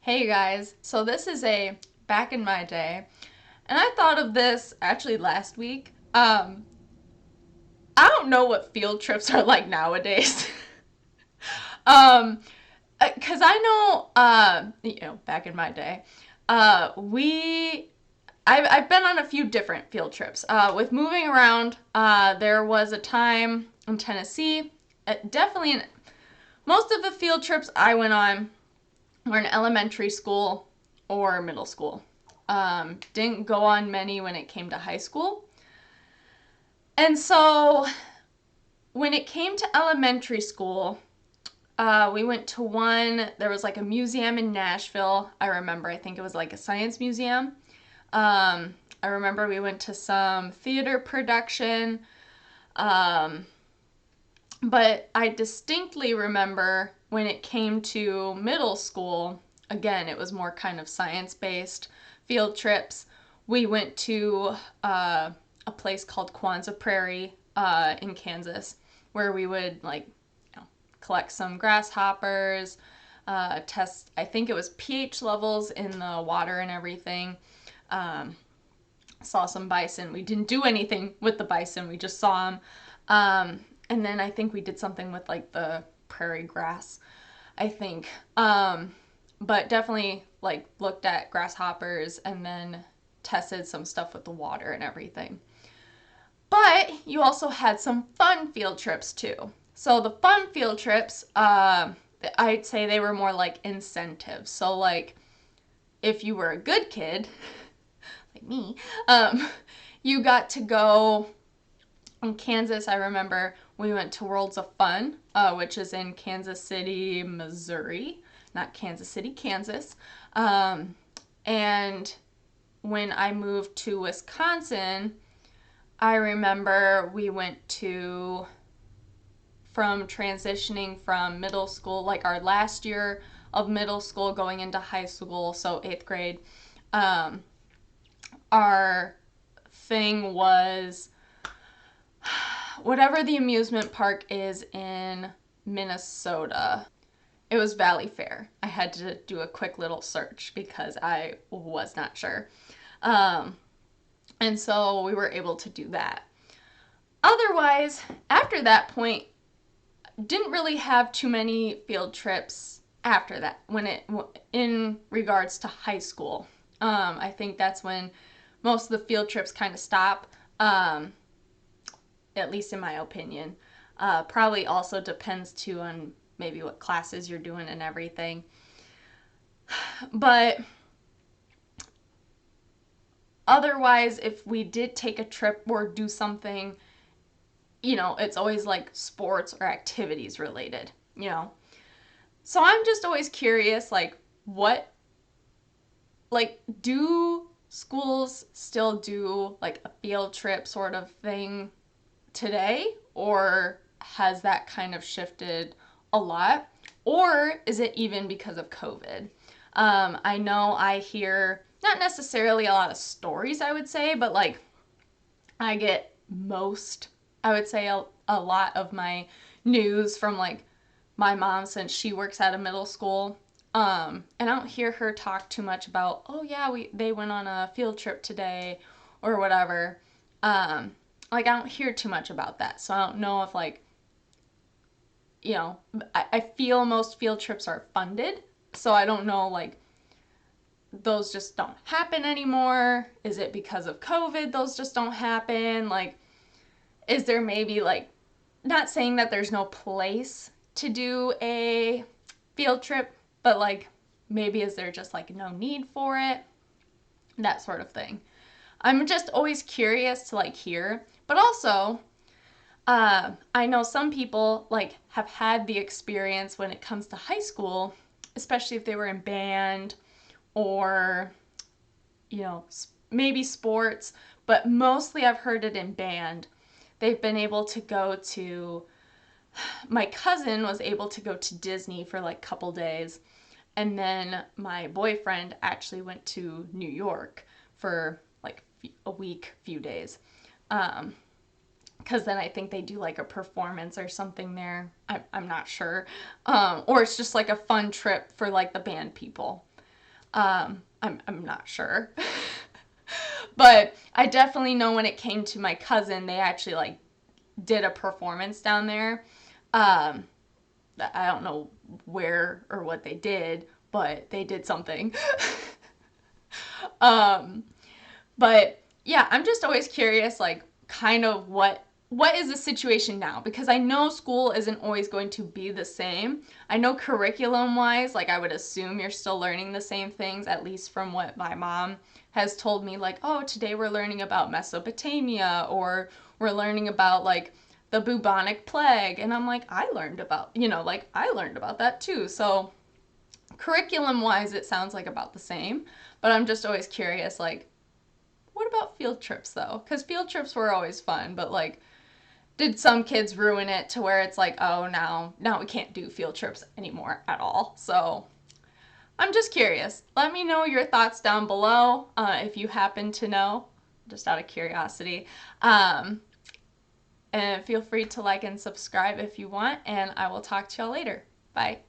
Hey guys, so this is a back in my day, and I thought of this actually last week. I don't know what field trips are like nowadays. um, because I know, back in my day, I've been on a few different field trips. With moving around, there was a time in Tennessee, definitely most of the field trips I went on were in elementary school or middle school. Didn't go on many when it came to high school. And so when it came to elementary school, we went to one, there was like a museum in Nashville. I remember, I think it was like a science museum. I remember we went to some theater production. Um, but I distinctly remember when it came to middle school, again, it was more kind of science based field trips. We went to a place called Kwanzaa Prairie in Kansas, where we would collect some grasshoppers, test, I think it was pH levels in the water and everything. Um, Saw some bison. We didn't do anything with the bison, we just saw them. And then I think we did something with like the prairie grass, I think. But definitely like looked at grasshoppers and then tested some stuff with the water and everything. But you also had some fun field trips too. So the fun field trips, I'd say they were more like incentives. So like if you were a good kid, like me, you got to go in Kansas. I remember we went to Worlds of Fun, which is in Kansas City, Missouri, not Kansas City, Kansas. And when I moved to Wisconsin, I remember we went to, from transitioning from middle school, like our last year of middle school going into high school, so eighth grade, um, our thing was whatever the amusement park is in Minnesota. It was Valley Fair. I had to do a quick little search because I was not sure. Um, and so we were able to do that. Otherwise, after that point, didn't really have too many field trips after that when it in regards to high school. I think that's when most of the field trips kind of stop. At least in my opinion. Probably also depends too on maybe what classes you're doing and everything. But otherwise, if we did take a trip or do something, it's always like sports or activities related. So I'm just always curious, like, do schools still do like a field trip sort of thing today, or has that kind of shifted a lot? Or is it even because of COVID? I know I hear not necessarily a lot of stories, I would say, but like I get I would say a lot of my news from like my mom since she works at a middle school. And I don't hear her talk too much about, oh yeah, they went on a field trip today or whatever. Like I don't hear too much about that. So I don't know if like, you know, I feel most field trips are funded. So I don't know like those just don't happen anymore. Is it because of COVID those just don't happen? Like, is there maybe like, not saying that there's no place to do a field trip, but like maybe is there just like no need for it? That sort of thing. I'm just always curious to like hear, but also I know some people like have had the experience when it comes to high school, especially if they were in band or maybe sports, but mostly I've heard it in band. They've been able to go to, my cousin was able to go to Disney for like a couple days, and then my boyfriend actually went to New York for like a week, few days. Because then I think they do like a performance or something there. I'm not sure. Or it's just like a fun trip for like the band people. I'm not sure. But I definitely know when it came to my cousin, they actually like did a performance down there. Um, I don't know where or what they did, but they did something. um, but yeah, I'm just always curious, like, kind of what is the situation now? Because I know school isn't always going to be the same. I know curriculum wise, like, I would assume you're still learning the same things, at least from what my mom has told me, like, oh, today we're learning about Mesopotamia, or we're learning about, like, the bubonic plague. And I'm like, I learned about, like, I learned about that too. So curriculum wise, it sounds like about the same. But I'm just always curious, like, what about field trips though? Because field trips were always fun, but like, did some kids ruin it to where it's like, oh, now we can't do field trips anymore at all? So I'm just curious. Let me know your thoughts down below if you happen to know, just out of curiosity. And feel free to like and subscribe if you want, and I will talk to y'all later. Bye.